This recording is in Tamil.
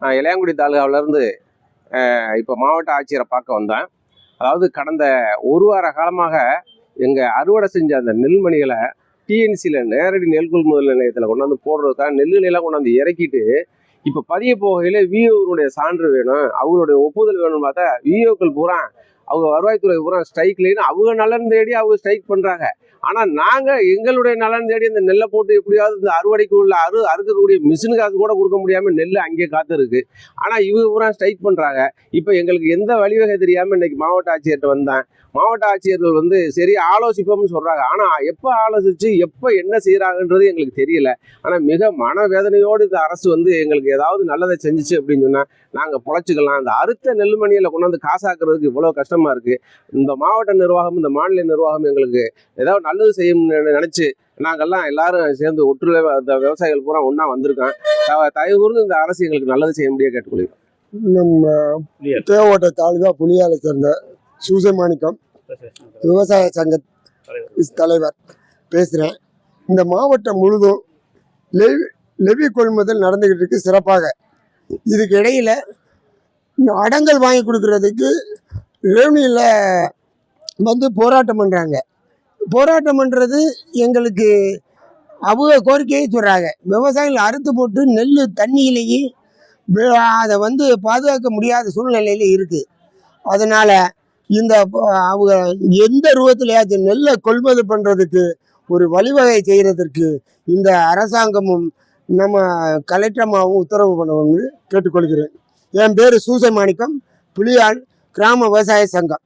நான் இளையாங்குடி தாலுகாவிலேருந்து இப்போ மாவட்ட ஆட்சியரை பார்க்க வந்தேன். அதாவது கடந்த ஒரு வார காலமாக எங்கள் அறுவடை செஞ்ச அந்த நெல்மணிகளை டிஎன்சியில் நேரடி நெல் கொள்முதல் நிலையத்தில் கொண்டாந்து போடுறதுக்காக நெல்லுலாம் கொண்டாந்து இறக்கிட்டு இப்போ பதிய போகையில் விஓனுடைய சான்று வேணும், அவங்களுடைய ஒப்புதல் வேணும்னு பார்த்தா விஓக்கள் பூரா அவங்க வருவாய்த்துறை பூரா ஸ்ட்ரைக்லேன்னு அவங்க நலன் தேடி அவங்க ஸ்ட்ரைக் பண்ணுறாங்க. ஆனால் நாங்கள் எங்களுடைய நலன் தேடி இந்த நெல்லை போட்டு எப்படியாவது இந்த அறுவடைக்கு உள்ள அறுக்கக்கூடிய மிஷினு காசு கூட கொடுக்க முடியாமல் நெல் அங்கேயே காத்திருக்கு. ஆனால் இவங்க பூரா ஸ்ட்ரைக் பண்ணுறாங்க. இப்போ எங்களுக்கு எந்த வழிவகை தெரியாமல் இன்னைக்கு மாவட்ட ஆட்சியர்கிட்ட வந்தேன். மாவட்ட ஆட்சியர்கள் சரி ஆலோசிப்போம்னு சொல்கிறாங்க. ஆனால் எப்போ ஆலோசித்து எப்போ என்ன செய்கிறாங்கன்றது எங்களுக்கு தெரியல. ஆனால் மிக மனவேதனையோடு இந்த அரசு எங்களுக்கு ஏதாவது நல்லதை செஞ்சிச்சு அப்படின்னு சொன்னால் நாங்கள் பொழைச்சிக்கலாம். இந்த அறுத்த நெல்மணியில் கொண்டாந்து காசாக்குறதுக்கு இவ்வளோ கஷ்டமாக இருக்குது. இந்த மாவட்ட நிர்வாகம் இந்த மாநில நிர்வாகம் எங்களுக்கு ஏதாவது நல்லது செய்யணும்னு நினச்சி நாங்கள்லாம் எல்லாரும் சேர்ந்து ஒற்றுல இந்த விவசாயிகள் பூரா ஒன்றா வந்திருக்கோம். தயவு கூர்ந்து இந்த அரசு எங்களுக்கு நல்லது செய்ய முடியாது கேட்டுக்கொள்கிறோம். நம்ம தேவோட்டை தாலுகா புலியாலை சேர்ந்த சூசமாணிக்கம் விவசாய சங்க தலைவர் பேசுகிறேன். இந்த மாவட்டம் முழுதும் லெவி கொள்முதல் நடந்துக்கிட்டு இருக்கு சிறப்பாக. இதுக்கு இடையில் அடங்கல் வாங்கி கொடுக்கறதுக்கு ரெவன்யூவில் போராட்டம் பண்ணுறாங்க. போராட்டம் பண்ணுறது எங்களுக்கு அவங்க கோரிக்கையை சொல்கிறாங்க. விவசாயிகள் அறுத்து போட்டு நெல் தண்ணியிலேயே அதை பாதுகாக்க முடியாத சூழ்நிலையில் இருக்குது. அதனால் இந்த அவங்க எந்த ரூபத்திலேயாச்சும் நெல்லை கொள்முதல் பண்ணுறதுக்கு ஒரு வழிவகை செய்கிறதற்கு இந்த அரசாங்கமும் நம்ம கலெக்டராகவும் உத்தரவு பண்ணணும்னு கேட்டுக்கொள்கிறேன். என் பேர் சூசமாணிக்கம், புலியால் கிராம விவசாய சங்கம்.